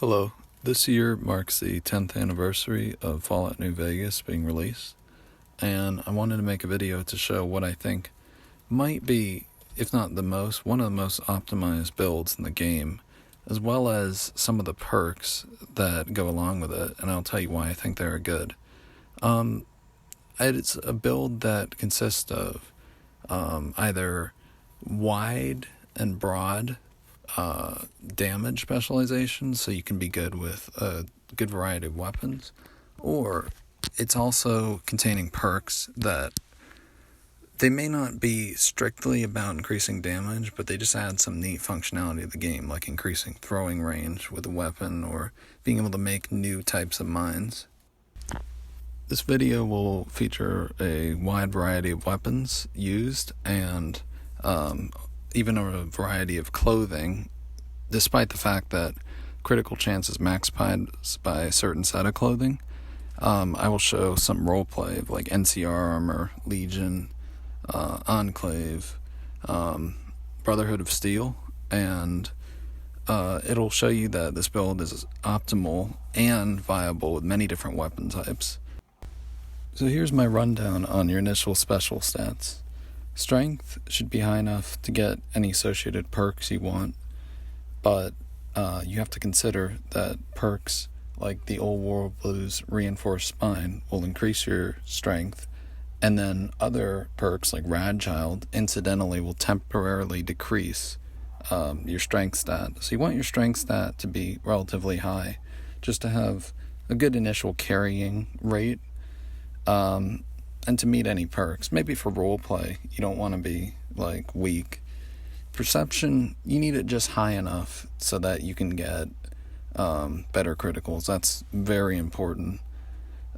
Hello. This year marks the 10th anniversary of Fallout New Vegas being released, and I wanted to make a video to show what I think might be, if not the most, one of the most optimized builds in the game, as well as some of the perks that go along with it, and I'll tell you why I think they're good. It's a build that consists of either wide and broad damage specialization, so you can be good with a good variety of weapons, or it's also containing perks that they may not be strictly about increasing damage, but they just add some neat functionality to the game, like increasing throwing range with a weapon or being able to make new types of mines. This video will feature a wide variety of weapons used and even a variety of clothing, despite the fact that critical chance is maximized by a certain set of clothing. I will show some roleplay of like NCR armor, Legion, Enclave, Brotherhood of Steel, and it'll show you that this build is optimal and viable with many different weapon types. So here's my rundown on your initial special stats. Strength should be high enough to get any associated perks you want, but you have to consider that perks like the Old World Blues Reinforced Spine will increase your strength, and then other perks like Rad Child incidentally will temporarily decrease your strength stat. So you want your strength stat to be relatively high, just to have a good initial carrying rate, and to meet any perks. Maybe for roleplay, you don't want to be like weak. Perception, you need it just high enough so that you can get better criticals. That's very important.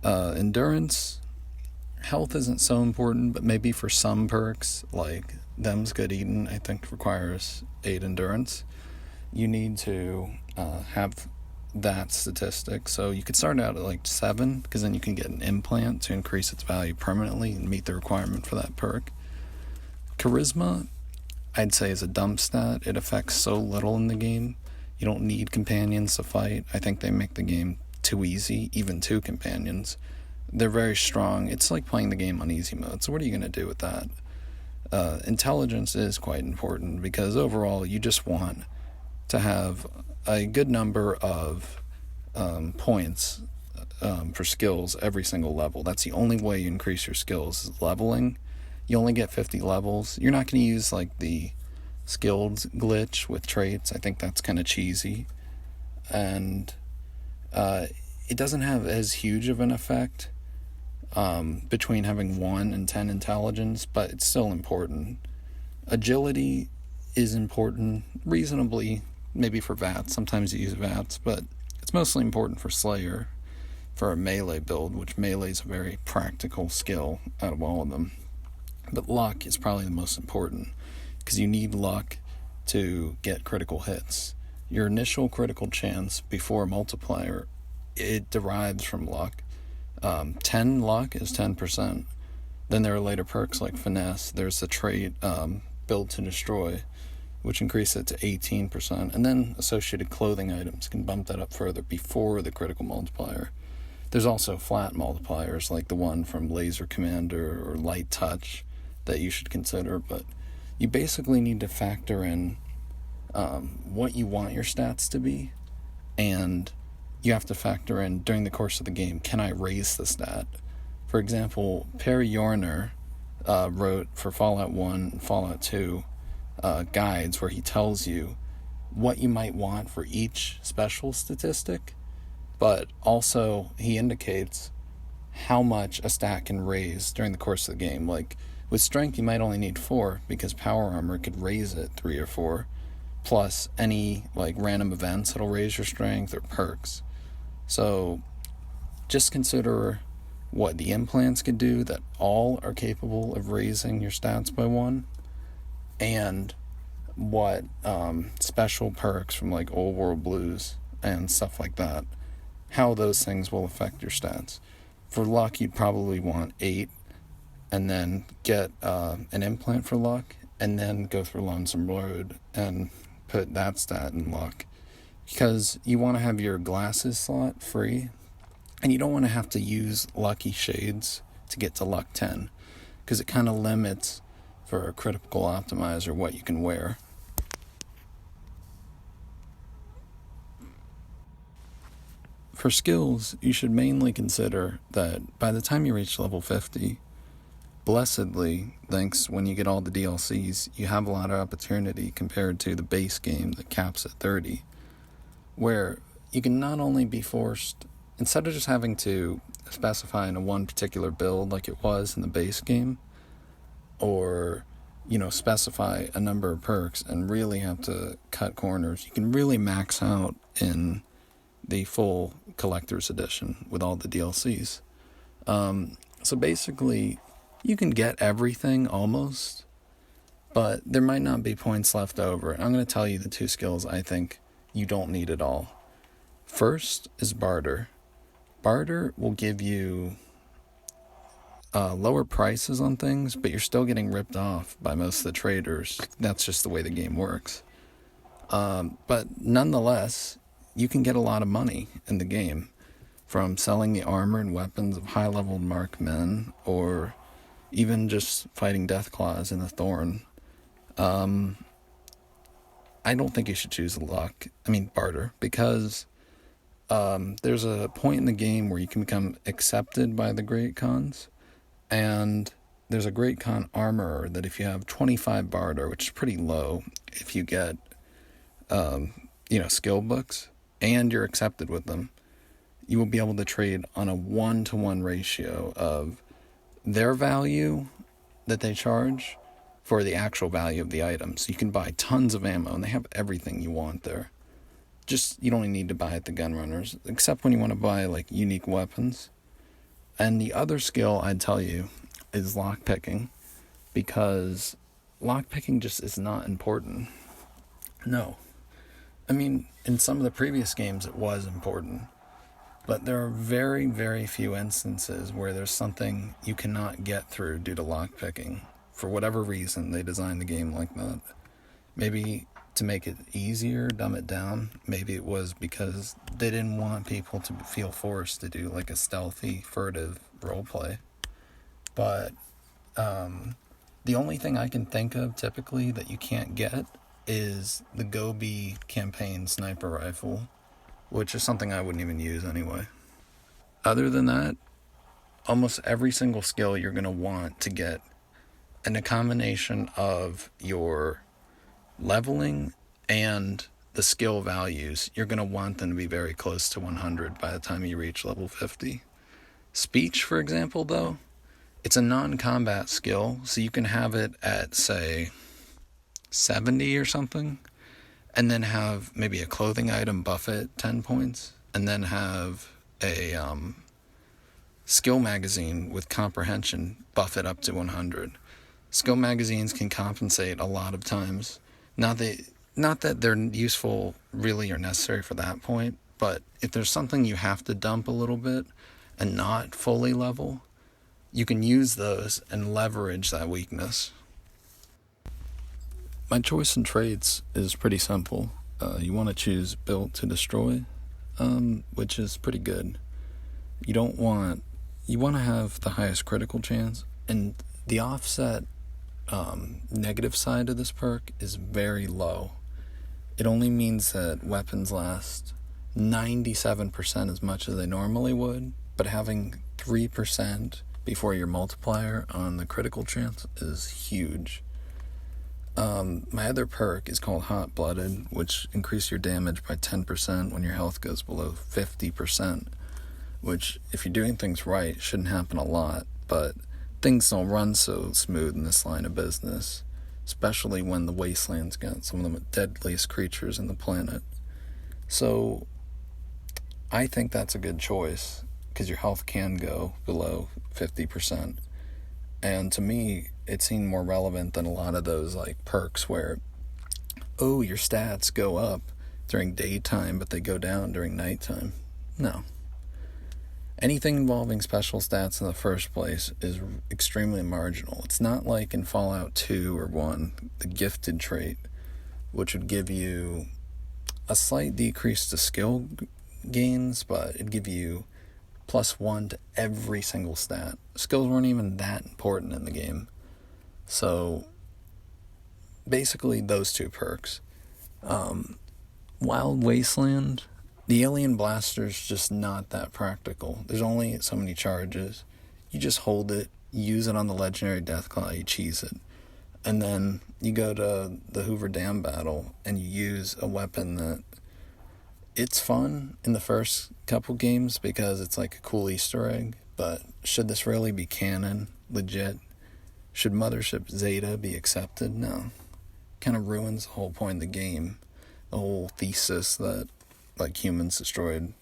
Endurance, health isn't so important, but maybe for some perks, like Them's Good Eatin', I think requires 8 endurance. You need to have that statistic. So you could start out at like 7, because then you can get an implant to increase its value permanently and meet the requirement for that perk. Charisma, I'd say, is a dumb stat. It affects so little in the game. You don't need companions to fight. I think they make the game too easy, even 2 companions. They're very strong. It's like playing the game on easy mode. So what are you going to do with that? Intelligence is quite important, because overall you just want to have a good number of points for skills every single level. That's the only way you increase your skills, is leveling. You only get 50 levels. You're not going to use like the skilled glitch with traits. I think that's kind of cheesy. And it doesn't have as huge of an effect between having 1 and 10 intelligence, but it's still important. Agility is important, reasonably, maybe for VATs. Sometimes you use VATs, but it's mostly important for Slayer, for a melee build, which melee is a very practical skill out of all of them. But luck is probably the most important, because you need luck to get critical hits. Your initial critical chance before multiplier, it derives from luck. 10 luck is 10%. Then there are later perks like Finesse. There's the trait Build to Destroy, which increases it to 18%. And then associated clothing items can bump that up further before the critical multiplier. There's also flat multipliers like the one from Laser Commander or Light Touch that you should consider, but you basically need to factor in what you want your stats to be, and you have to factor in during the course of the game, can I raise the stat? For example, Perry Yorner wrote for Fallout 1 and Fallout 2 guides where he tells you what you might want for each special statistic, but also he indicates how much a stat can raise during the course of the game. Like with strength, you might only need 4, because power armor could raise it 3 or 4, plus any like random events that'll raise your strength or perks. So just consider what the implants could do that all are capable of raising your stats by 1, and what special perks from like Old World Blues and stuff like that, how those things will affect your stats. For luck, you'd probably want 8, and then get an implant for luck, and then go through Lonesome Road and put that stat in luck. because you want to have your glasses slot free, and you don't want to have to use lucky shades to get to luck 10, because it kind of limits for a critical optimizer what you can wear. For skills, you should mainly consider that by the time you reach level 50, blessedly, thanks when you get all the DLCs, you have a lot of opportunity compared to the base game that caps at 30, where you can not only be forced, instead of just having to specify in a one particular build like it was in the base game, or, specify a number of perks and really have to cut corners, you can really max out in the full collector's edition with all the DLCs. So basically, you can get everything almost, but there might not be points left over. I'm going to tell you the 2 skills I think you don't need at all. First is barter. Barter will give you lower prices on things, but you're still getting ripped off by most of the traders. That's just the way the game works. But nonetheless, you can get a lot of money in the game from selling the armor and weapons of high-level markmen, or even just fighting Deathclaws in the Thorn. I don't think you should choose barter, because there's a point in the game where you can become accepted by the Great Khans, and there's a Great Khan armorer that if you have 25 barter, which is pretty low, if you get, skill books, and you're accepted with them, you will be able to trade on a 1-to-1 ratio of their value that they charge for the actual value of the item. So you can buy tons of ammo, and they have everything you want there. Just, you don't need to buy at the gun runners, except when you want to buy, unique weapons. And the other skill I'd tell you is lockpicking, because lockpicking just is not important. No. In some of the previous games it was important, but there are very, very few instances where there's something you cannot get through due to lockpicking. For whatever reason, they designed the game like that. Maybe to make it easier, dumb it down. Maybe it was because they didn't want people to feel forced to do a stealthy, furtive roleplay. But the only thing I can think of typically that you can't get is the Gobi campaign sniper rifle, which is something I wouldn't even use anyway. Other than that, almost every single skill you're going to want to get, and a combination of your leveling and the skill values, you're going to want them to be very close to 100 by the time you reach level 50. Speech, for example, though, it's a non-combat skill, so you can have it at, say, 70 or something, and then have maybe a clothing item buff it 10 points, and then have a skill magazine with comprehension buff it up to 100. Skill magazines can compensate a lot of times. Not that they're useful really or necessary for that point, but if there's something you have to dump a little bit and not fully level, you can use those and leverage that weakness. My choice in traits is pretty simple. You want to choose built to destroy, which is pretty good. You want to have the highest critical chance, and the offset negative side of this perk is very low. It only means that weapons last 97% as much as they normally would, but having 3% before your multiplier on the critical chance is huge. My other perk is called Hot Blooded, which increases your damage by 10% when your health goes below 50%, which, if you're doing things right, shouldn't happen a lot, but things don't run so smooth in this line of business, especially when the wasteland's got some of the deadliest creatures in the planet. So I think that's a good choice, because your health can go below 50%. And to me, it seemed more relevant than a lot of those perks where, your stats go up during daytime, but they go down during nighttime. No. Anything involving special stats in the first place is extremely marginal. It's not like in Fallout 2 or 1, the gifted trait, which would give you a slight decrease to skill gains, but it'd give you +1 to every single stat. Skills weren't even that important in the game. So basically those two perks. Wild Wasteland, the alien blaster's just not that practical. There's only so many charges. You just hold it, use it on the legendary Deathclaw, you cheese it. And then you go to the Hoover Dam battle and you use a weapon that it's fun in the first couple games because it's like a cool Easter egg, but should this really be canon, legit? Should Mothership Zeta be accepted? No. Kind of ruins the whole point of the game. The whole thesis that like humans destroyed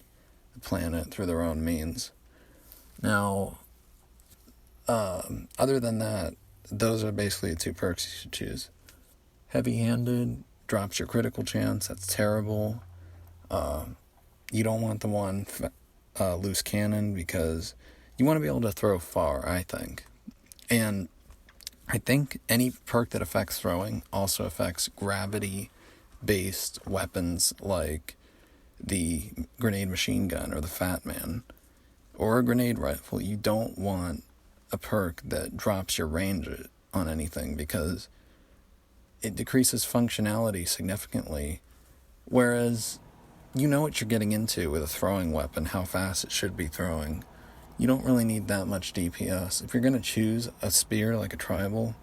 the planet through their own means. Now, other than that, those are basically the two perks you should choose. Heavy-handed drops your critical chance. That's terrible. You don't want the one loose cannon because you want to be able to throw far, I think. And I think any perk that affects throwing also affects gravity-based weapons like the grenade machine gun or the Fat Man or a grenade rifle. You don't want a perk that drops your range on anything because it decreases functionality significantly, whereas you know what you're getting into with a throwing weapon, how fast it should be throwing. You don't really need that much DPS. If you're going to choose a spear like a tribal,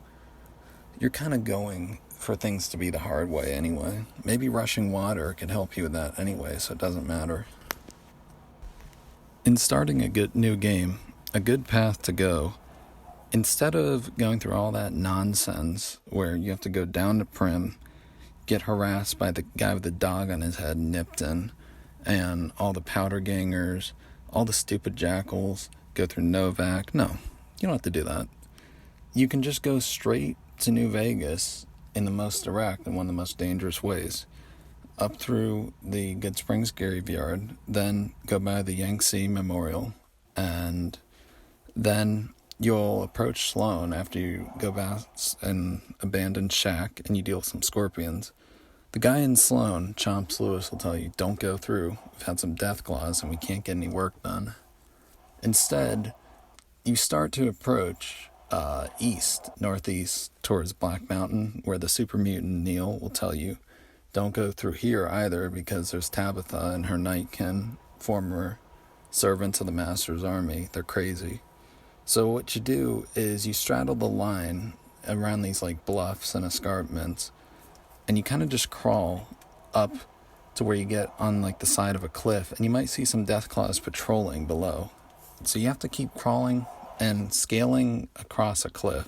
you're kind of going for things to be the hard way anyway. Maybe rushing water could help you with that anyway, so it doesn't matter. In starting a good new game, a good path to go, instead of going through all that nonsense where you have to go down to Prim, get harassed by the guy with the dog on his head, Nipton, and all the powder gangers, all the stupid jackals, go through Novak. No, you don't have to do that. You can just go straight to New Vegas in the most direct and one of the most dangerous ways. Up through the Good Springs Graveyard, then go by the Yangtze Memorial, and then you'll approach Sloan after you go past an abandoned shack and you deal with some scorpions. The guy in Sloan, Chomps Lewis, will tell you, don't go through. We've had some death claws and we can't get any work done. Instead, you start to approach northeast towards Black Mountain, where the super mutant Neil will tell you, don't go through here either because there's Tabitha and her Nightkin, former servants of the Master's army. They're crazy. So what you do is you straddle the line around these like bluffs and escarpments, and you kind of just crawl up to where you get on like the side of a cliff, and you might see some Deathclaws patrolling below. So you have to keep crawling and scaling across a cliff,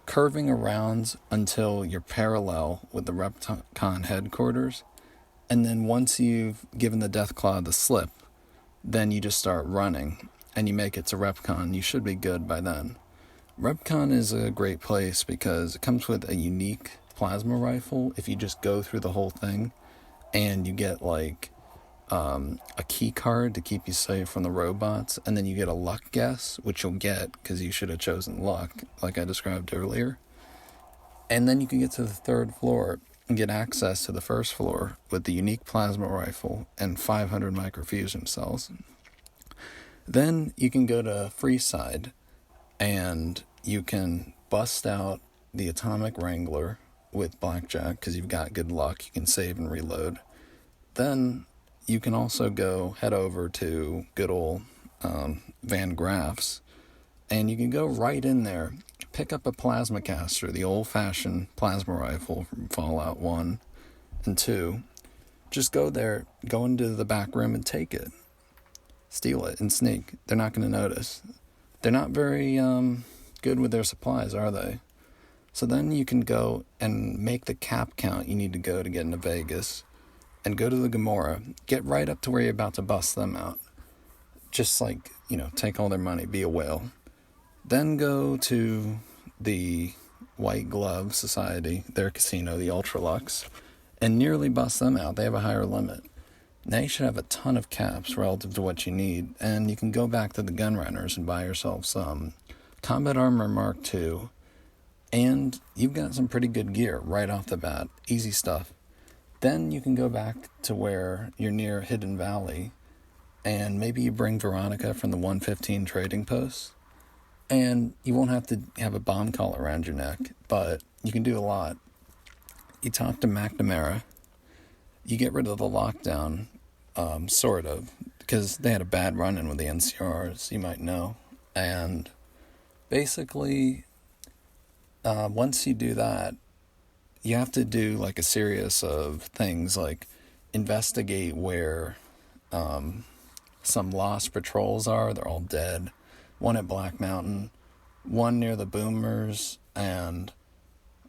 curving around until you're parallel with the Repticon headquarters, and then once you've given the Deathclaw the slip, then you just start running, and you make it to Repcon. You should be good by then. Repcon is a great place because it comes with a unique plasma rifle if you just go through the whole thing, and you get like a key card to keep you safe from the robots, and then you get a luck guess, which you'll get because you should have chosen luck, like I described earlier. And then you can get to the third floor and get access to the first floor with the unique plasma rifle and 500 microfusion cells. Then you can go to Freeside, and you can bust out the Atomic Wrangler with Blackjack because you've got good luck. You can save and reload. Then you can also head over to good old Van Graff's, and you can go right in there, pick up a plasma caster, the old-fashioned plasma rifle from Fallout 1 and 2. Just go there, go into the back room and take it. Steal it and sneak. They're not going to notice. They're not very good with their supplies, are they? So then you can go and make the cap count you need to go to get into Vegas, and go to the Gomorrah, get right up to where you're about to bust them out. Just like, take all their money, be a whale. Then go to the White Glove Society, their casino, the Ultralux, and nearly bust them out. They have a higher limit. Now you should have a ton of caps relative to what you need, and you can go back to the Gunrunners and buy yourself some Combat Armor Mark II, and you've got some pretty good gear right off the bat. Easy stuff. Then you can go back to where you're near Hidden Valley, and maybe you bring Veronica from the 115 trading post, and you won't have to have a bomb collar around your neck, but you can do a lot. You talk to McNamara, you get rid of the lockdown, sort of, because they had a bad run-in with the NCRs, you might know, and basically, once you do that, you have to do like a series of things like investigate where some lost patrols are. They're all dead. One at Black Mountain, one near the Boomers, and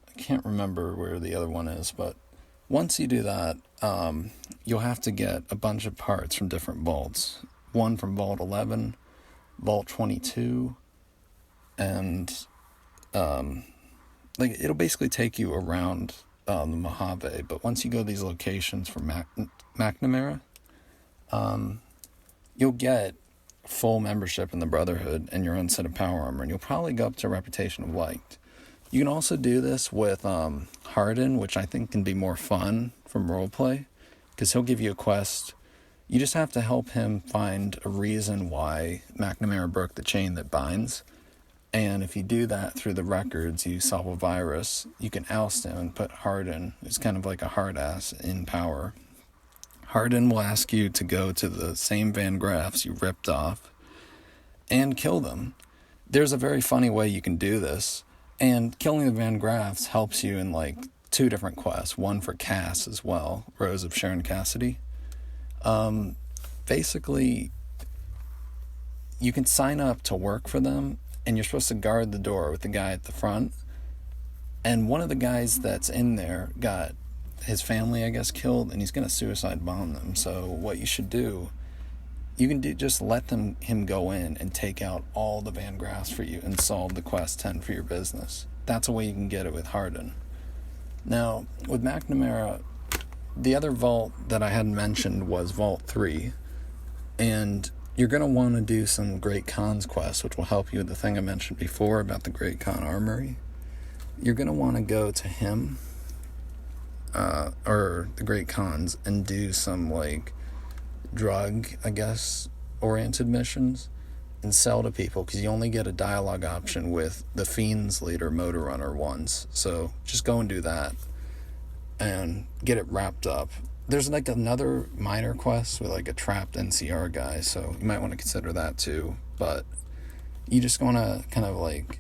I can't remember where the other one is, but once you do that, you'll have to get a bunch of parts from different vaults. One from Vault 11, Vault 22, and like it'll basically take you around the Mojave. But once you go to these locations for McNamara, you'll get full membership in the Brotherhood and your own set of power armor, and you'll probably go up to a reputation of liked. You can also do this with Hardin, which I think can be more fun from roleplay, because he'll give you a quest. You just have to help him find a reason why McNamara broke the chain that binds. And if you do that through the records, you solve a virus, you can oust him and put Hardin, who's kind of like a hard ass, in power. Hardin will ask you to go to the same Van Graffs you ripped off and kill them. There's a very funny way you can do this, and killing the Van Graffs helps you in like 2 different quests, one for Cass as well, Rose of Sharon Cassidy. Basically, you can sign up to work for them, and you're supposed to guard the door with the guy at the front. And one of the guys that's in there got his family, I guess, killed, and he's going to suicide bomb them. So what you should do, you can just let him go in and take out all the Van Graffs for you and solve the quest 10 for your business. That's a way you can get it with Hardin. Now, with McNamara, the other vault that I hadn't mentioned was Vault 3. And you're going to want to do some Great Khan's quests, which will help you with the thing I mentioned before about the Great Khan Armory. You're going to want to go to him, or the Great Khans, and do some, like, drug, I guess, oriented missions, and sell to people, because you only get a dialogue option with the Fiend's leader, Motor Runner, once. So just go and do that, and get it wrapped up. There's like another minor quest with like a trapped NCR guy, so you might want to consider that too. But you just want to kind of like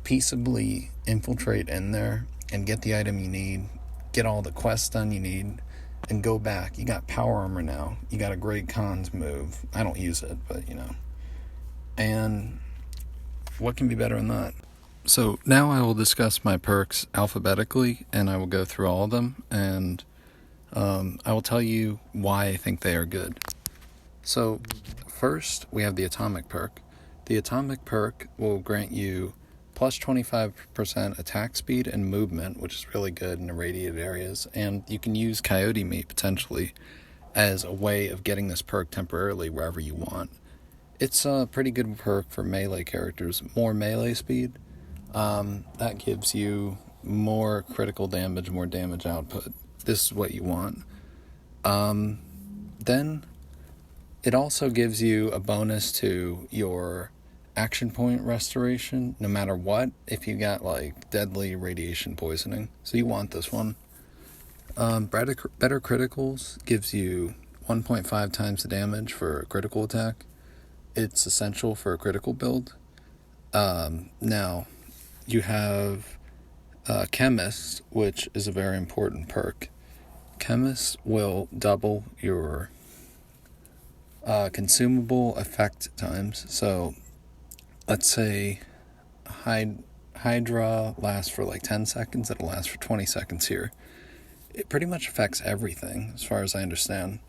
peaceably infiltrate in there and get the item you need, get all the quests done you need, and go back. You got power armor now. You got a Great Khan's move. I don't use it, but you know. And what can be better than that? So now I will discuss my perks alphabetically, and I will go through all of them, and I will tell you why I think they are good. So, first, we have the Atomic perk. The Atomic perk will grant you plus 25% attack speed and movement, which is really good in irradiated areas, and you can use coyote meat, potentially, as a way of getting this perk temporarily wherever you want. It's a pretty good perk for melee characters. More melee speed, that gives you more critical damage, more damage output. This is what you want. Then it also gives you a bonus to your action point restoration, no matter what, if you got like deadly radiation poisoning. So you want this one. Better criticals gives you 1.5 times the damage for a critical attack. It's essential for a critical build. Now, you have Chemist, which is a very important perk. Chemist will double your consumable effect times. So, let's say Hydra lasts for like 10 seconds, it'll last for 20 seconds here. It pretty much affects everything, as far as I understand.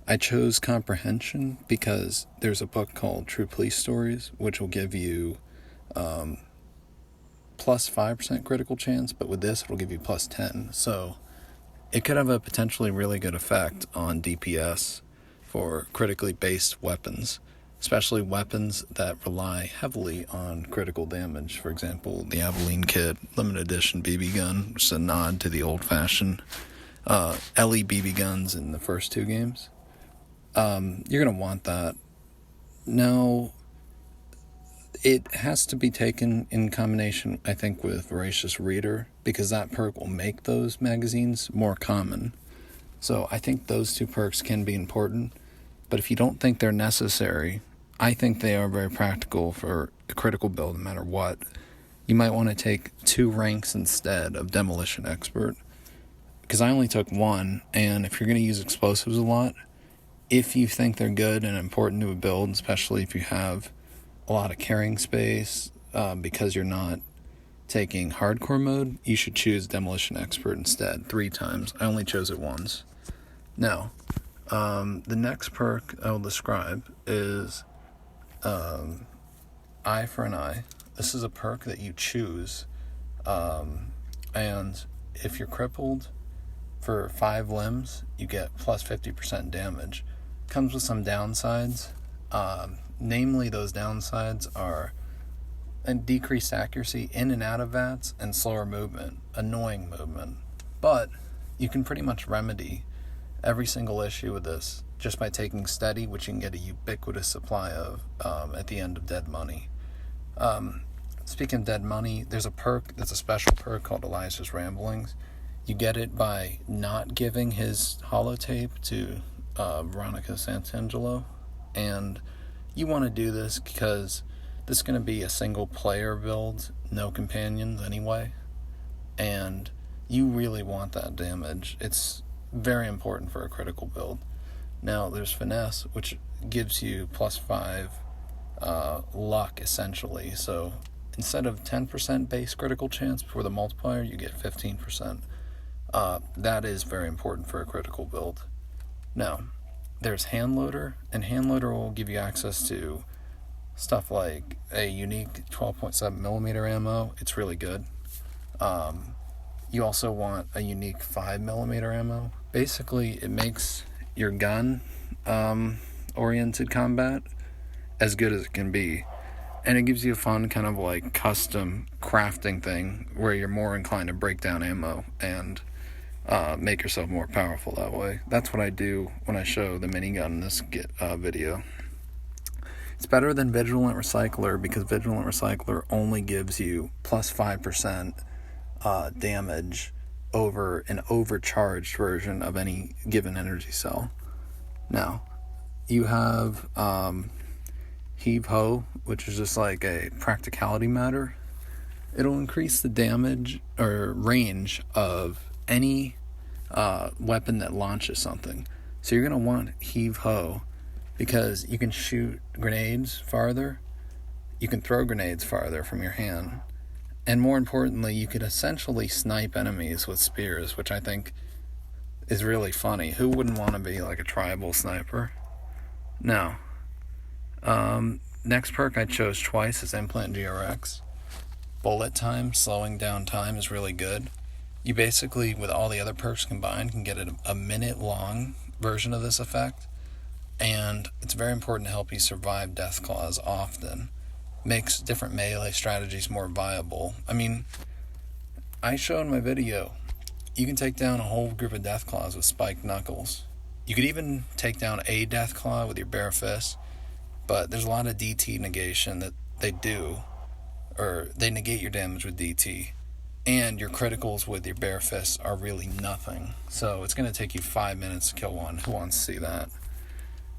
I chose Comprehension because there's a book called True Police Stories, which will give you plus 5% critical chance, but with this, it'll give you plus 10. So it could have a potentially really good effect on DPS for critically based weapons, especially weapons that rely heavily on critical damage. For example, the Aveline Kit limited edition BB gun, which is a nod to the old-fashioned LE BB guns in the first 2 games. You're going to want that. Now, it has to be taken in combination, I think, with Voracious Reader, because that perk will make those magazines more common. So I think those 2 perks can be important, but if you don't think they're necessary, I think they are very practical for a critical build no matter what. You might want to take 2 ranks instead of Demolition Expert, because I only took 1, and if you're going to use explosives a lot, if you think they're good and important to a build, especially if you have a lot of carrying space, because you're not taking hardcore mode, you should choose Demolition Expert instead 3 times. I only chose it once. Now, the next perk I will describe is Eye for an Eye. This is a perk that you choose, and if you're crippled for 5 limbs, you get plus 50% damage. Comes with some downsides. Namely, those downsides are a decreased accuracy in and out of VATS and slower movement, annoying movement. But you can pretty much remedy every single issue with this just by taking steady, which you can get a ubiquitous supply of at the end of Dead Money. Speaking of Dead Money, there's a perk that's a special perk called Elias's Ramblings. You get it by not giving his holotape to Veronica Santangelo, and you want to do this because this is going to be a single player build, no companions anyway, and you really want that damage. It's very important for a critical build. Now there's Finesse, which gives you plus 5 luck essentially, so instead of 10% base critical chance for the multiplier, you get 15%. That is very important for a critical build. Now, there's Handloader, and Handloader will give you access to stuff like a unique 12.7mm ammo. It's really good. You also want a unique 5mm ammo. Basically, it makes your gun oriented combat as good as it can be. And it gives you a fun kind of like custom crafting thing where you're more inclined to break down ammo and make yourself more powerful that way. That's what I do when I show the minigun in this video. It's better than Vigilant Recycler because Vigilant Recycler only gives you plus 5% damage over an overcharged version of any given energy cell. Now, you have Heave-Ho, which is just like a practicality matter. It'll increase the damage or range of any weapon that launches something. So you're going to want Heave-Ho because you can shoot grenades farther, you can throw grenades farther from your hand, and more importantly, you could essentially snipe enemies with spears, which I think is really funny. Who wouldn't want to be like a tribal sniper? Now, next perk I chose twice is Implant GRX. Bullet time, slowing down time, is really good. You basically, with all the other perks combined, can get a minute-long version of this effect, and it's very important to help you survive Deathclaws often. Makes different melee strategies more viable. I mean, I showed in my video, you can take down a whole group of Deathclaws with spiked knuckles. You could even take down a Deathclaw with your bare fist, but there's a lot of DT negation that they do, or they negate your damage with DT, and your criticals with your bare fists are really nothing. So it's going to take you 5 minutes to kill one. Who wants to see that?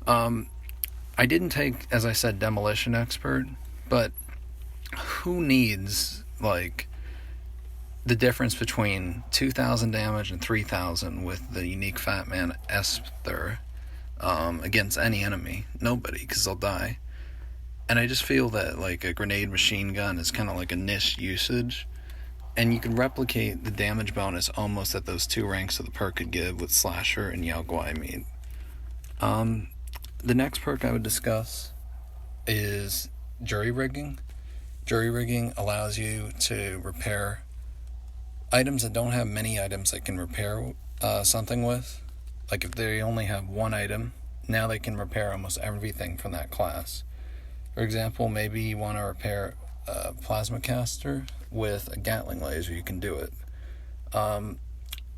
I didn't take, as I said, Demolition Expert, but who needs, like, the difference between 2,000 damage and 3,000 with the unique Fat Man S.P.E.C.I.A.L against any enemy? Nobody, because they'll die. And I just feel that, like, a grenade machine gun is kind of like a niche usage, and you can replicate the damage bonus almost that those 2 ranks of the perk could give with Slasher and Yao Guai Meat. The next perk I would discuss is Jury Rigging. Jury Rigging allows you to repair items that don't have many items that can repair something with. Like if they only have 1 item, now they can repair almost everything from that class. For example, maybe you want to repair a plasma caster with a Gatling laser, you can do it.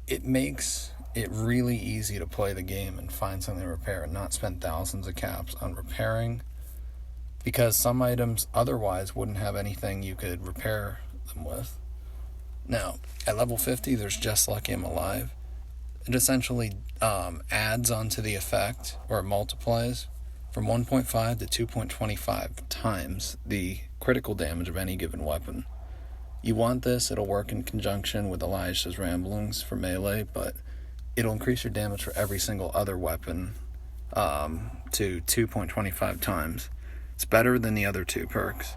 It makes it really easy to play the game and find something to repair and not spend thousands of caps on repairing, because some items otherwise wouldn't have anything you could repair them with. Now, at level 50, there's Just Lucky I'm Alive. It essentially adds onto the effect, or it multiplies from 1.5 to 2.25 times the critical damage of any given weapon. You want this, it'll work in conjunction with Elijah's Ramblings for melee, but it'll increase your damage for every single other weapon to 2.25 times. It's better than the other two perks.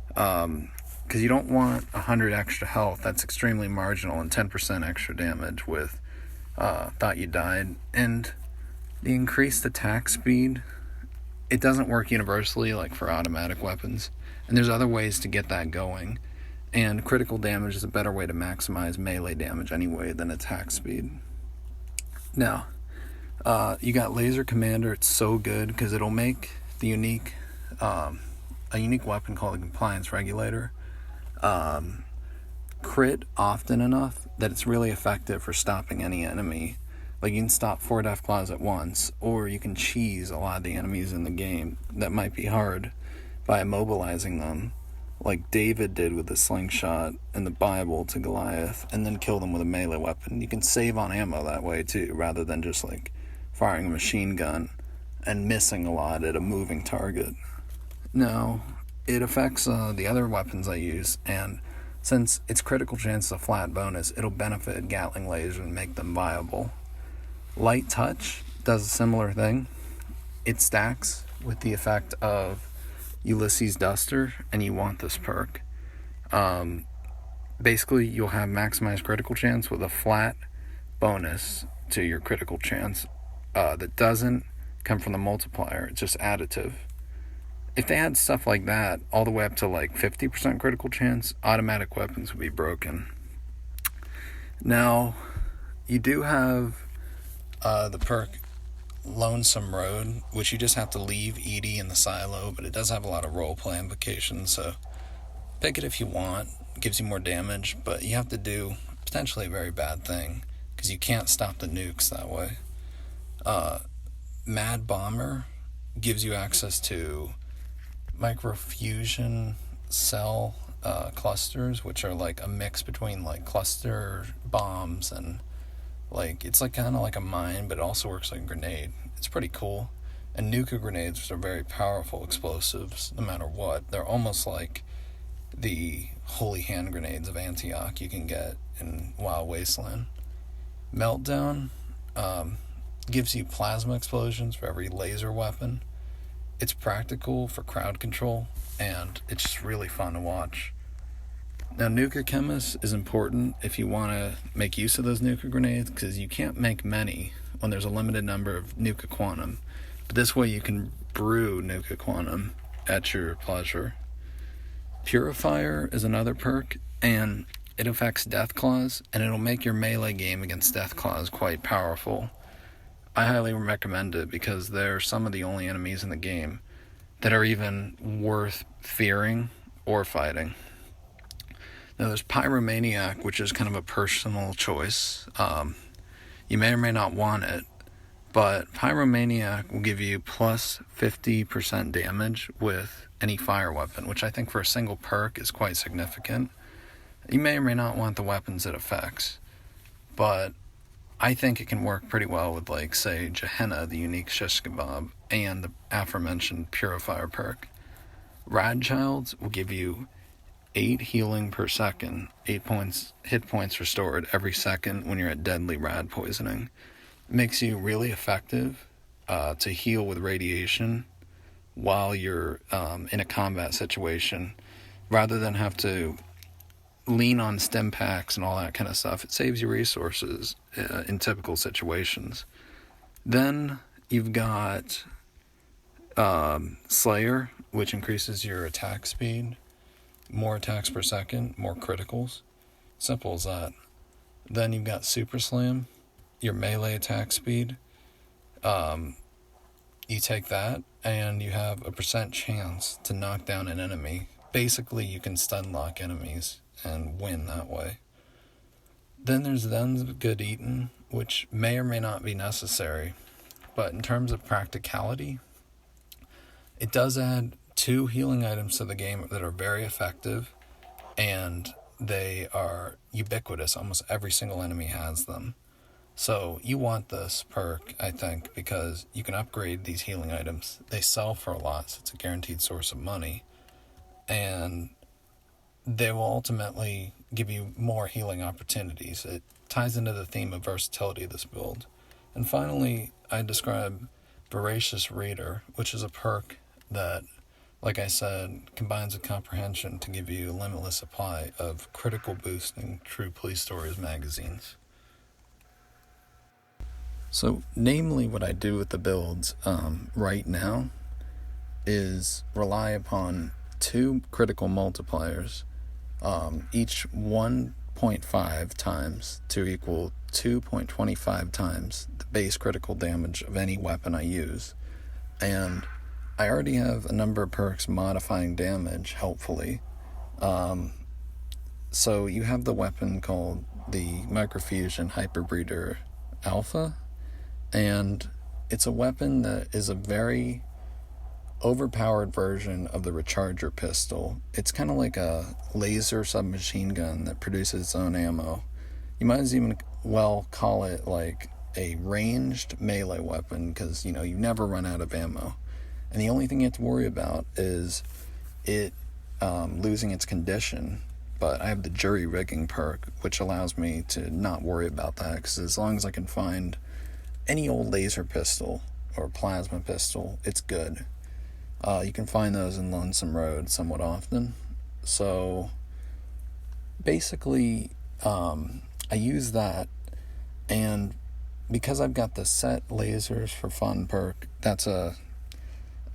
Because you don't want 100 extra health. That's extremely marginal, and 10% extra damage with Thought You Died. And the increased attack speed, it doesn't work universally like for automatic weapons. And there's other ways to get that going. And critical damage is a better way to maximize melee damage anyway than attack speed. Now, you got Laser Commander. It's so good because it'll make the a unique weapon called the Compliance Regulator crit often enough that it's really effective for stopping any enemy. Like, you can stop 4 Deathclaws at once, or you can cheese a lot of the enemies in the game that might be hard by immobilizing them, like David did with the slingshot in the Bible to Goliath, and then kill them with a melee weapon. You can save on ammo that way too, rather than just like firing a machine gun and missing a lot at a moving target. No, it affects the other weapons I use, and since its critical chance is a flat bonus, it'll benefit Gatling lasers and make them viable. Light Touch does a similar thing. It stacks with the effect of Ulysses Duster, and you want this perk. Basically, you'll have maximized critical chance with a flat bonus to your critical chance that doesn't come from the multiplier. It's just additive. If they had stuff like that, all the way up to like 50% critical chance, automatic weapons would be broken. Now, you do have the perk Lonesome Road, which you just have to leave Edie in the silo, but it does have a lot of roleplay implications, so pick it if you want. It gives you more damage, but you have to do potentially a very bad thing, because you can't stop the nukes that way. Mad Bomber gives you access to microfusion cell clusters, which are like a mix between like cluster bombs and like, it's like kind of like a mine, but it also works like a grenade. It's pretty cool. And nuka grenades are very powerful explosives no matter what. They're almost like the holy hand grenades of Antioch you can get in Wild Wasteland. Meltdown gives you plasma explosions for every laser weapon. It's practical for crowd control, and it's just really fun to watch. Now, Nuka Chemist is important if you want to make use of those Nuka grenades, because you can't make many when there's a limited number of Nuka Quantum. But this way you can brew Nuka Quantum at your pleasure. Purifier is another perk, and it affects Deathclaws, and it'll make your melee game against Deathclaws quite powerful. I highly recommend it because they're some of the only enemies in the game that are even worth fearing or fighting. Now, there's Pyromaniac, which is kind of a personal choice. You may or may not want it, but Pyromaniac will give you plus 50% damage with any fire weapon, which I think for a single perk is quite significant. You may or may not want the weapons it affects, but I think it can work pretty well with, like, say, Gehenna, the unique shish kebab, and the aforementioned Purifier perk. Radchilds will give you 8 healing per second, 8 hit points restored every second when you're at deadly rad poisoning. It makes you really effective to heal with radiation while you're in a combat situation, rather than have to lean on stim packs and all that kind of stuff. It saves you resources in typical situations. Then you've got Slayer, which increases your attack speed. More attacks per second, more criticals. Simple as that. Then you've got Super Slam, your melee attack speed. You take that, and you have a % chance to knock down an enemy. Basically, you can stun lock enemies and win that way. Then there's Them's Good Eatin', which may or may not be necessary. But in terms of practicality, it does add 2 healing items to the game that are very effective, and they are ubiquitous. Almost every single enemy has them. So you want this perk, I think, because you can upgrade these healing items. They sell for a lot, so it's a guaranteed source of money. And they will ultimately give you more healing opportunities. It ties into the theme of versatility of this build. And finally, I describe Voracious Reader, which is a perk that, like I said, combines with comprehension to give you a limitless supply of critical boosting true police stories magazines. So, namely, what I do with the builds right now is rely upon 2 critical multipliers, each 1.5 times to equal 2.25 times the base critical damage of any weapon I use. And I already have a number of perks modifying damage, helpfully. So you have the weapon called the Microfusion Hyperbreeder Alpha, and it's a weapon that is a very overpowered version of the Recharger pistol. It's kind of like a laser submachine gun that produces its own ammo. You might as even well call it like a ranged melee weapon, because you never run out of ammo. And the only thing you have to worry about is it losing its condition. But I have the jury rigging perk, which allows me to not worry about that, because as long as I can find any old laser pistol or plasma pistol, it's good. You can find those in Lonesome Road somewhat often. So basically, I use that, and because I've got the set lasers for fun perk, that's a,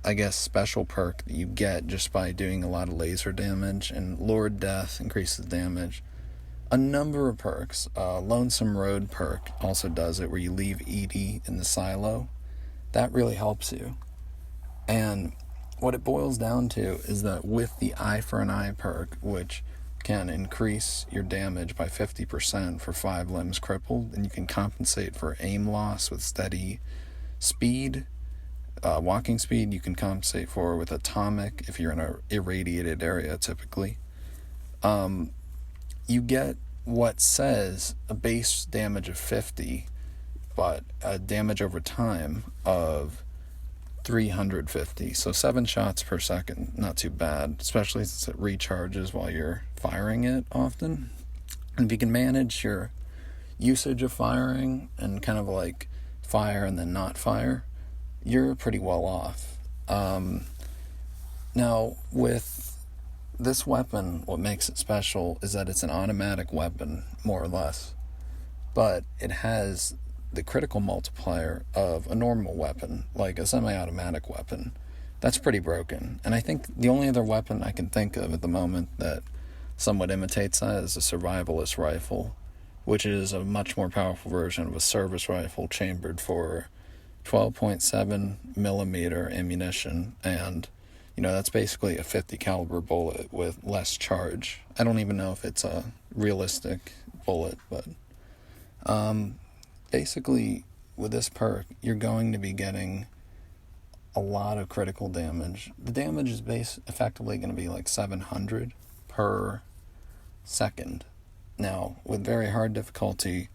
I guess, special perk that you get just by doing a lot of laser damage, and Lord Death increases damage. A number of perks. Lonesome Road perk also does it, where you leave Edie in the silo. That really helps you. And what it boils down to is that with the Eye for an Eye perk, which can increase your damage by 50% for 5 limbs crippled, and you can compensate for aim loss with steady speed. Walking speed you can compensate for with atomic if you're in an irradiated area, typically. You get what says a base damage of 50, but a damage over time of 350. So 7 shots per second, not too bad, especially since it recharges while you're firing it often. And if you can manage your usage of firing and kind of like fire and then not fire, you're pretty well off. Now, with this weapon, what makes it special is that it's an automatic weapon, more or less. But it has the critical multiplier of a normal weapon, like a semi-automatic weapon. That's pretty broken. And I think the only other weapon I can think of at the moment that somewhat imitates that is a survivalist rifle, which is a much more powerful version of a service rifle chambered for 12.7 millimeter ammunition, and that's basically a 50 caliber bullet with less charge. I don't even know if it's a realistic bullet, but basically with this perk you're going to be getting a lot of critical damage. The damage is effectively going to be like 700 per second. Now with very hard difficulty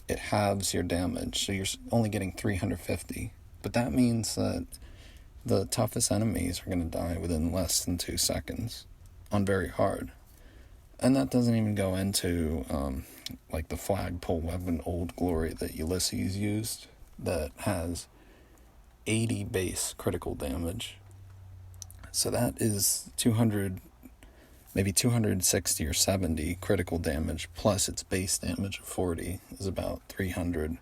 it halves your damage, so you're only getting 350. But that means that the toughest enemies are going to die within less than 2 seconds on very hard. And that doesn't even go into like the flagpole weapon Old Glory that Ulysses used, that has 80 base critical damage. So that is 200, maybe 260 or 70 critical damage, plus its base damage of 40 is about 300.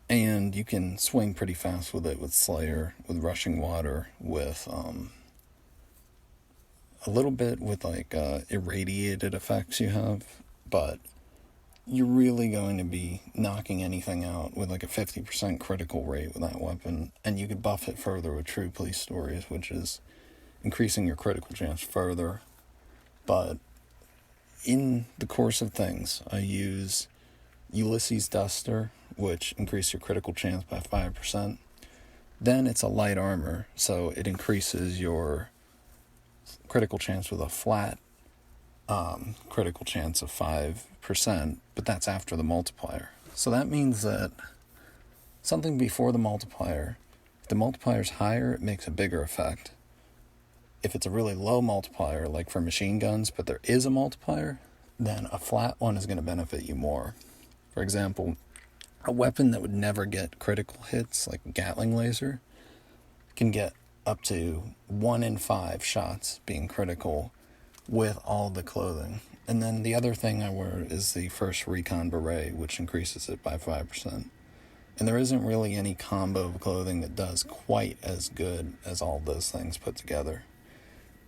And you can swing pretty fast with it with Slayer, with Rushing Water, with a little bit with like irradiated effects you have, but you're really going to be knocking anything out with like a 50% critical rate with that weapon. And you could buff it further with True Police Stories, which is increasing your critical chance further. But in the course of things, I use Ulysses Duster, which increases your critical chance by 5%. Then it's a light armor, so it increases your critical chance with a flat critical chance of 5%, but that's after the multiplier. So that means that something before the multiplier, if the multiplier's higher, it makes a bigger effect. If it's a really low multiplier, like for machine guns, but there is a multiplier, then a flat one is going to benefit you more. For example, a weapon that would never get critical hits, like a Gatling laser, can get up to 1 in 5 shots being critical with all the clothing. And then the other thing I wear is the first recon beret, which increases it by 5%. And there isn't really any combo of clothing that does quite as good as all those things put together.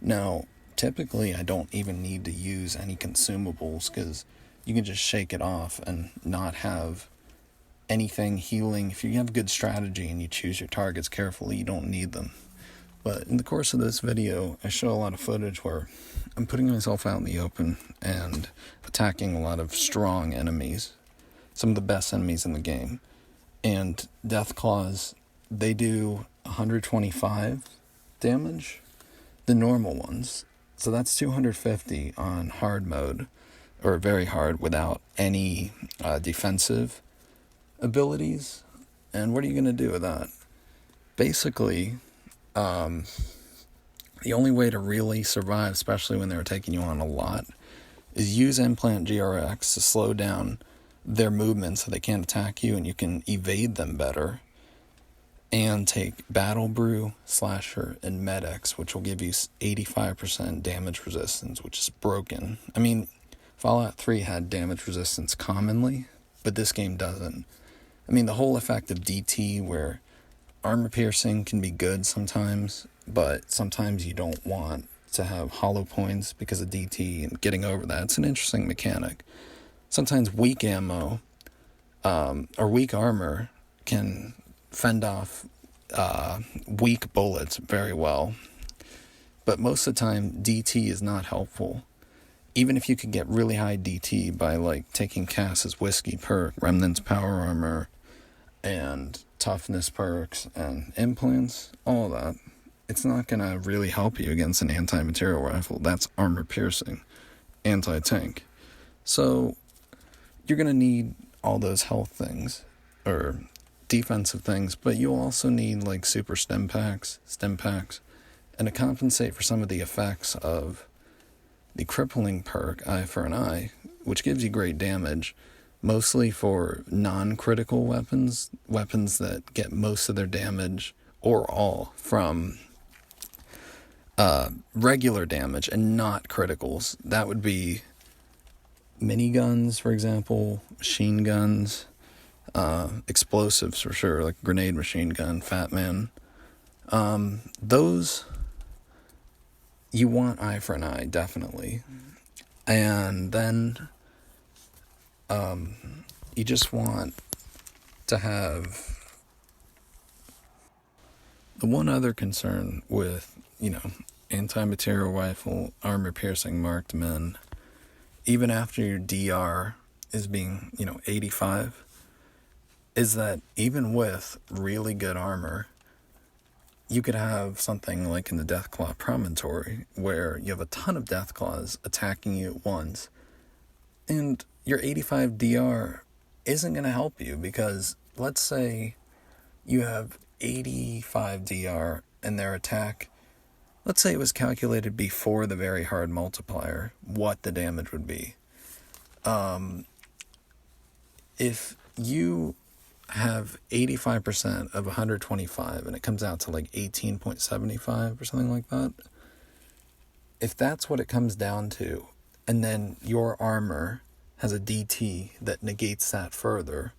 Now, typically I don't even need to use any consumables, because you can just shake it off and not have anything healing. If you have good strategy and you choose your targets carefully, you don't need them. But in the course of this video, I show a lot of footage where I'm putting myself out in the open and attacking a lot of strong enemies, some of the best enemies in the game. And Death Claws, they do 125 damage, the normal ones. So that's 250 on hard mode, or very hard, without any defensive abilities. And what are you going to do with that? Basically, the only way to really survive, especially when they were taking you on a lot, is use Implant GRX to slow down their movement so they can't attack you and you can evade them better. And take Battle Brew, Slasher, and Med-X, which will give you 85% damage resistance, which is broken. I mean, Fallout 3 had damage resistance commonly, but this game doesn't. I mean, the whole effect of DT, where armor piercing can be good sometimes, but sometimes you don't want to have hollow points because of DT, and getting over that, it's an interesting mechanic. Sometimes weak ammo, or weak armor can fend off weak bullets very well. But most of the time, DT is not helpful. Even if you could get really high DT by like taking Cass's Whiskey perk, Remnant's Power Armor, and Toughness perks, and Implants, all of that, it's not going to really help you against an anti-material rifle. That's armor piercing, anti-tank. So you're going to need all those health things, or defensive things, but you'll also need like super stim packs, and to compensate for some of the effects of the crippling perk, Eye for an Eye, which gives you great damage, mostly for non-critical weapons that get most of their damage, or all, from regular damage and not criticals. That would be miniguns, for example, machine guns, explosives for sure, like grenade machine gun, Fat Man. Those, you want Eye for an Eye, definitely. And then you just want to have the one other concern with, anti-material rifle, armor-piercing marked men, even after your DR is being, 85, is that even with really good armor, you could have something like in the Deathclaw Promontory, where you have a ton of Deathclaws attacking you at once, and your 85 DR isn't going to help you, because let's say you have 85 DR and their attack, let's say it was calculated before the very hard multiplier, what the damage would be. If you have 85% of 125 and it comes out to like 18.75 or something like that, if that's what it comes down to, and then your armor has a DT that negates that further,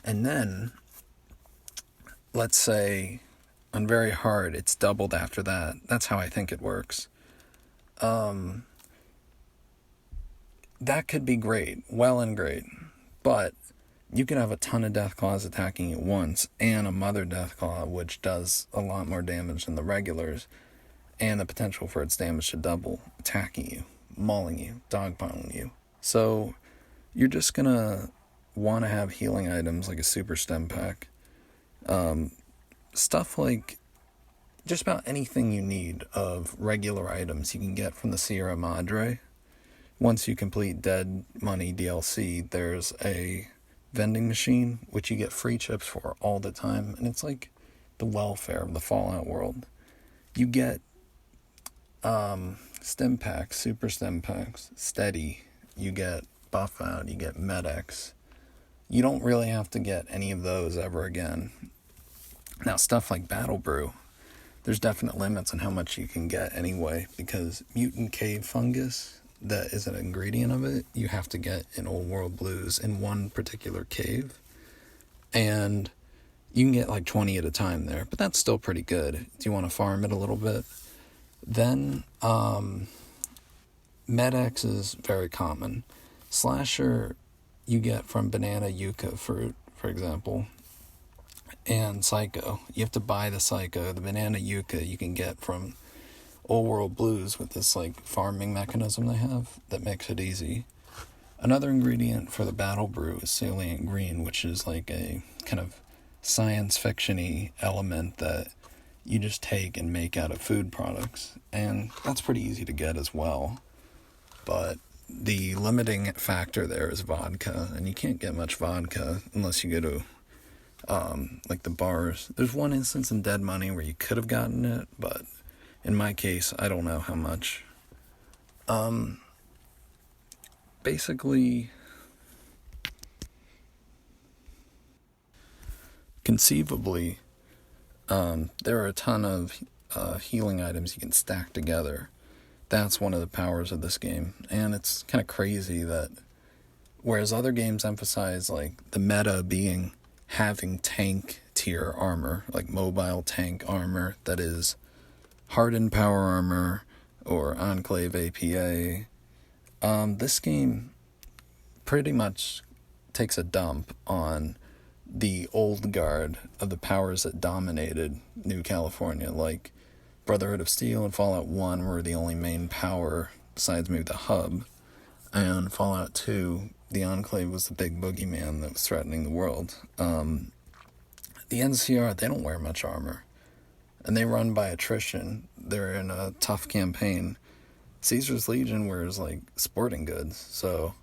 and then let's say on very hard it's doubled after that, that's how I think it works. That could be great, well and great, but you can have a ton of Deathclaws attacking you at once, and a Mother Deathclaw, which does a lot more damage than the regulars, and the potential for its damage to double attacking you. mauling you, dogpiling you. So you're just gonna want to have healing items like a super stem pack. Stuff like just about anything you need of regular items you can get from the Sierra Madre. Once you complete Dead Money DLC, there's a vending machine which you get free chips for all the time, and it's like the welfare of the Fallout world. You get stem packs, super stem packs, steady, you get buff out, you get medics. You don't really have to get any of those ever again. Now, stuff like Battle Brew, there's definite limits on how much you can get anyway, because mutant cave fungus, that is an ingredient of it, you have to get in Old World Blues in one particular cave. And you can get like 20 at a time there, but that's still pretty good. Do you want to farm it a little bit? Then, Med-X is very common. Slasher, you get from banana yucca fruit, for example. And Psycho, you have to buy the Psycho. The banana yucca you can get from Old World Blues with this like farming mechanism they have that makes it easy. Another ingredient for the Battle Brew is salient green, which is like a kind of science fiction-y element that you just take and make out of food products. And that's pretty easy to get as well. But the limiting factor there is vodka, and you can't get much vodka unless you go to like the bars. There's one instance in Dead Money where you could have gotten it, but in my case, I don't know how much. Basically, conceivably, there are a ton of healing items you can stack together. That's one of the powers of this game, and it's kind of crazy that whereas other games emphasize like the meta being having tank tier armor, like mobile tank armor that is hardened power armor or Enclave APA, this game pretty much takes a dump on the old guard of the powers that dominated New California, like Brotherhood of Steel and Fallout 1 were the only main power besides maybe the hub, and Fallout 2, the Enclave was the big boogeyman that was threatening the world. The NCR, they don't wear much armor, and they run by attrition. They're in a tough campaign. Caesar's Legion wears like sporting goods, so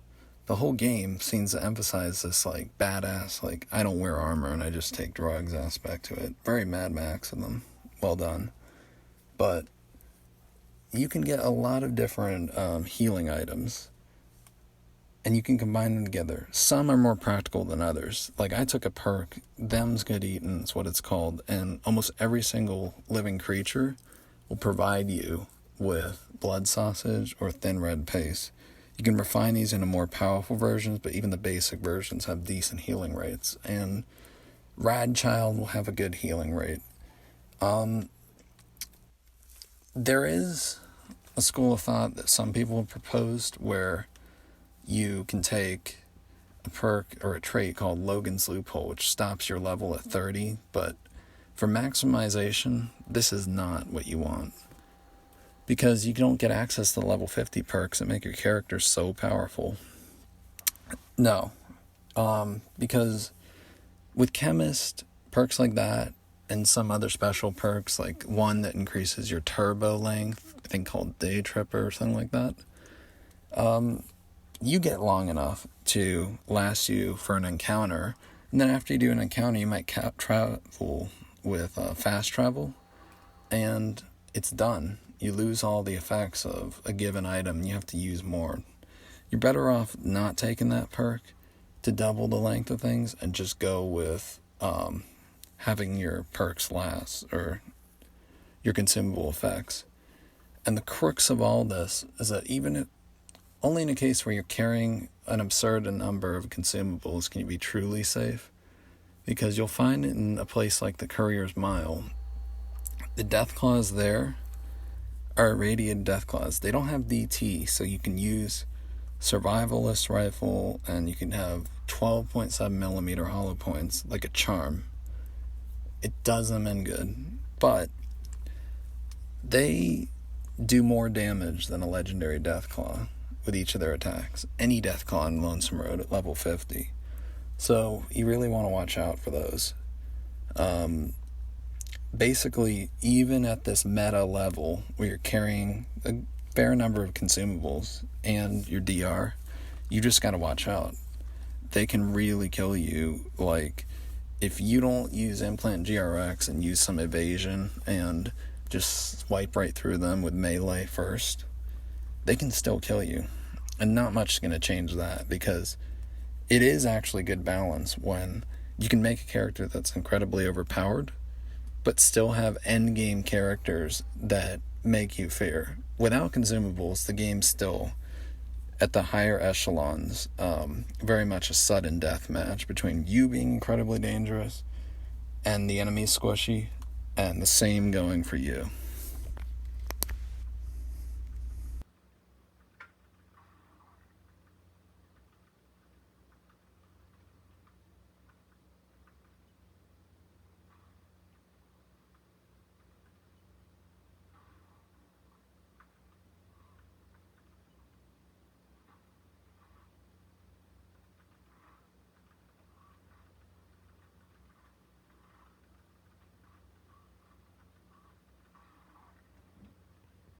the whole game seems to emphasize this like badass, like I don't wear armor and I just take drugs aspect to it. Very Mad Max of them. Well done. But you can get a lot of different healing items, and you can combine them together. Some are more practical than others. Like I took a perk, Them's Good Eatin' is what it's called, and almost every single living creature will provide you with blood sausage or thin red paste. You can refine these into more powerful versions, but even the basic versions have decent healing rates. And Rad Child will have a good healing rate. There is a school of thought that some people have proposed where you can take a perk or a trait called Logan's Loophole, which stops your level at 30, but for maximization, this is not what you want. Because you don't get access to the level 50 perks that make your character so powerful. No. Because with Chemist, perks like that, and some other special perks, like one that increases your turbo length, I think called Day Tripper or something like that, you get long enough to last you for an encounter, and then after you do an encounter, you might travel with fast travel, and it's done. You lose all the effects of a given item. You have to use more. You're better off not taking that perk to double the length of things and just go with having your perks last or your consumable effects. And the crux of all this is that even if, only in a case where you're carrying an absurd number of consumables can you be truly safe. Because you'll find in a place like the Courier's Mile, the death claws there are irradiated death claws. They don't have DT, so you can use survivalist rifle and you can have 12.7 millimeter hollow points like a charm. It does them in good, but they do more damage than a legendary Deathclaw with each of their attacks. Any Deathclaw in Lonesome Road at level 50. So you really want to watch out for those. Basically, even at this meta level where you're carrying a fair number of consumables and your DR, you just got to watch out. They can really kill you. Like, if you don't use Implant GRX and use some evasion and just swipe right through them with melee first, they can still kill you. And not much is going to change that, because it is actually good balance when you can make a character that's incredibly overpowered, but still have endgame characters that make you fear. Without consumables, the game's still, at the higher echelons, very much a sudden death match between you being incredibly dangerous and the enemy squishy, and the same going for you.